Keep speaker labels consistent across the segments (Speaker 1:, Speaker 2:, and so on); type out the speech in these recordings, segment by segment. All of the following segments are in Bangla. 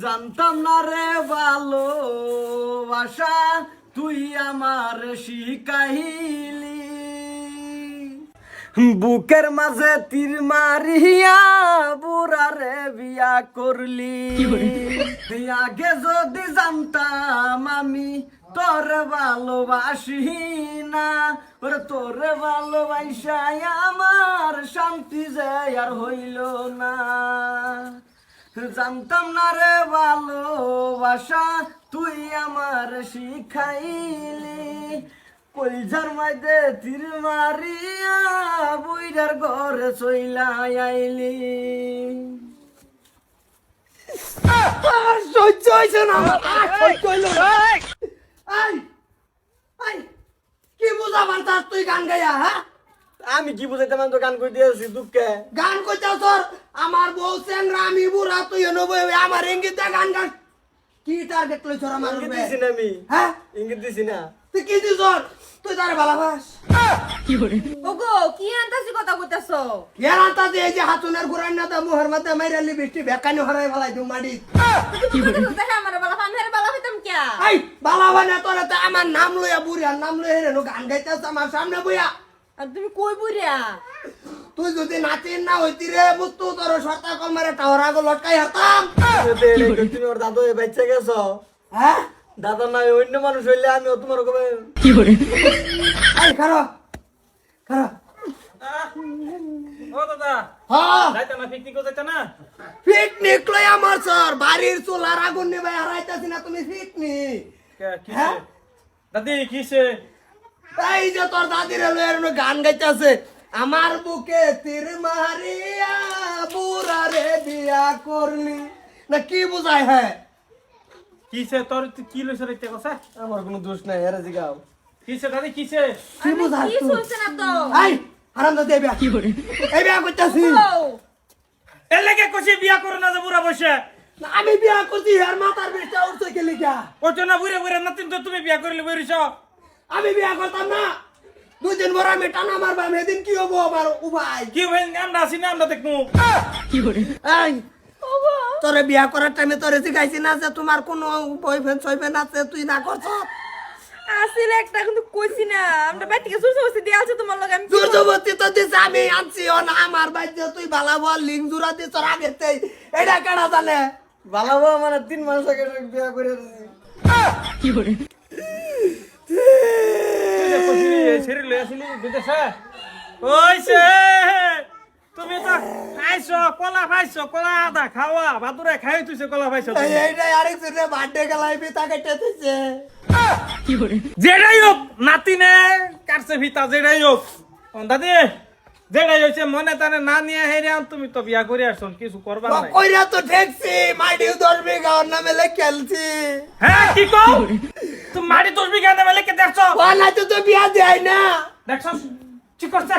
Speaker 1: জানতাম না রে ভালোবাসা তুই আমার শিখাইলি বুকের মাঝে তীর মারিয়া বুড়ারে বিয়া করলি আগে যদি জানতাম আমি তোরে ভালোবাসি না ওরে তোরে ভালোবাসাই আমার শান্তি যে আর হইল না জানতাম না রে ভালোবাসা তুই আমার শিখাইলি কইজার মাইদে তীর মারিয়া বুইরার ঘরে চইলা আইলি সহ্য হইছে না সহ্য হইল কি বুঝাবার তার তুই গান গাইয়া হ্যাঁ আমি কি বুঝাইতাম তো গান কই দিয়েছি দুঃখে গান কইতাছ তোর আমার বউ চেংরা আমি বুড়া তুই নবই আমার ইঙ্গিত গান গান কি টার্গেট লইছ আমার ইঙ্গিত দিছি না আমি হ্যাঁ ইঙ্গিত দিছি না তুই কি দিছ তুই তারে ভালোবাস
Speaker 2: কি করে
Speaker 3: ওগো কি আনতাছি কথা কইতাছো
Speaker 1: কি আনতাছি এই যে হাতুনের গুরান না দা মোহর মধ্যে মাইরালি বৃষ্টি বেকানি হরাই ফলাই দু মাডি
Speaker 3: কি করে দেখে আমার বালা আমি হেরে বালা হইতাম কি
Speaker 1: এই বালা বানা তোরে তো আমার নাম লইয়া বুড়িয়ার নাম লইয়া রে গান গাইতাছ আমার সামনে বইয়া
Speaker 3: আর তুমি কই বুইরা
Speaker 1: তুই যদি নাচিন না হইতি রে মুতু তোর সরতা কল মারে টাওরা গো লটকাই হতাম তুমি ওর দাদু বেঁচে গেছো হ্যাঁ দাদা নাই অন্য মানুষ হইলে আমি তোমার কবে
Speaker 2: কি করে
Speaker 1: এই খারো খারো
Speaker 4: ও দাদা
Speaker 1: হ্যাঁ
Speaker 4: যাইতা না পিকনিক যাইতা না
Speaker 1: পিকনিক লই আমার স্যার বাড়ির চুলার আগুন নিবে হারাইতাছি না তুমি পিকনিক
Speaker 4: কিসে দাদি কিসে
Speaker 1: এই যে তোর দাদির লইয়ার গান গাইতাছে আমার বুকে তীর মারিয়া বুড়া রে বিয়া করলি না কি বুঝায় হ্যাঁ
Speaker 4: কিসে তোর কি লইছ রে কথা
Speaker 1: আমার কোনো দোষ নাই এরা জিগাও
Speaker 4: কিসে দাদি কিসে
Speaker 1: কি বুঝায়
Speaker 3: কি শুনছ না তো
Speaker 1: এই হারাম দাদি বিয়া
Speaker 2: কি করে
Speaker 1: এই বিয়া করতেছি
Speaker 4: এর লাগে কইছি বিয়া করো না যে বুড়া বসে
Speaker 1: আমি বিয়া করছি আর মাথার বেশটা উঠছে কে লিখা
Speaker 4: ওটো না বুড়ে বুড়ে নাতিন তো তুমি বিয়া করিলে বইরিছ
Speaker 1: আমি বিয়া করতাম না দুদিন পর আমি টানা মারবাম এদিন কি হবো আমার উপায়
Speaker 4: কি ভাই আমরা আসি না আমরা দেখমু
Speaker 2: কি করে
Speaker 1: এই তোরে বিয়া করার টাইমে তোরে শিখাইছি না যে তোমার কোনো বয়ফ্রেন্ড সয়ফ্রেন্ড আছে তুই না করছ
Speaker 3: আসলে একটা কিন্তু কইছি না আমরা বাড়ি থেকে সুরসে বসে দিয়ে আছে তোমার লগে আমি
Speaker 1: দুর্যোগতি তো দিছে আমি আনছি ও না আমার বাইতে তুই ভালো বল লিঙ্ক জুড়া দিয়ে তোর আগে এটা কেডা জানে ভালো বল মানে 3 মাস আগে বিয়া করে
Speaker 2: কি করে
Speaker 4: ছেড়ে লই আসিলি বিদেশে ওইছে তুমি তো খাইছো কলা খাইছো কলা আদা খাওয়া ভাতুরে খাই তুইছে কলা খাইছো
Speaker 1: এইটাই আরেকজনের বার্থডে গেলাই পিতা কেটে দিছে
Speaker 2: কি করে
Speaker 4: যেটাই হোক নাতিনে কাটছে ভিতা যেটাই হোক দাদি যেটাই হয়েছে মনে তানে না নিয়ে হেরে তুমি তো বিয়া করে আসছো কিছু করবা না
Speaker 1: কইরা তো ঠেকছি মাটি 10 বিঘা ওর নামে লেখেলছি
Speaker 4: হ্যাঁ কি কও তুমি মাটি 10 বিঘা নামে লিখে দেখছো
Speaker 1: ও না তো বিয়া দেয় না
Speaker 4: দেখছো কি করছে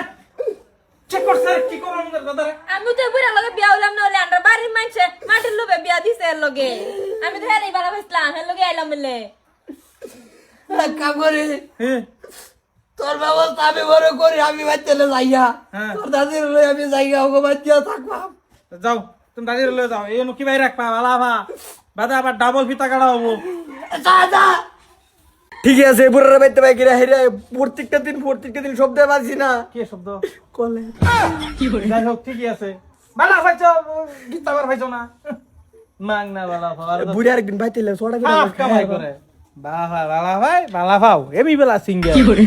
Speaker 4: কি করছে কি করো আমাদের দাদা
Speaker 3: আমি তো বুড়া লগে বিয়া হইলাম না হলে আমরা বাড়ির মাইছে মাটির লোভে বিয়া দিছে এর লগে আমি তো হেরেই বালা হইছিলাম এর লগে আইলাম বলে
Speaker 1: কাম করে
Speaker 4: হ্যাঁ
Speaker 1: তোর ব্যবস্থা আমি বড় করি আমি বাচ্চালে যাইয়া
Speaker 4: হ্যাঁ।
Speaker 1: তোর দাদির লই আমি যাইয়া ওগো বাচ্চা থাকবাম
Speaker 4: যাও তুমি দাদির লয়ে যাও এই কি ভাই রাখবা ভালা ভা বাদা আবার ডাবল ফিতা কাটা হবো
Speaker 1: দাদা ঠিক আছে বুড়ার বাইতে ভাই কিরা হেরে প্রত্যেকটা দিন শব্দ বাজছি না
Speaker 4: কি শব্দ
Speaker 1: কলে
Speaker 2: কি করে
Speaker 4: যাই হোক ঠিকই আছে বালা ভাইছো গীতা বার ভাইছো না মাং না বালা ভাই
Speaker 1: বুড়ি আরেকদিন বাইতে সোড়া
Speaker 4: কামাই করে বালা ভাই বালা ভাই বালা ভাও এমি বেলা সিঙ্গেল
Speaker 2: কি করে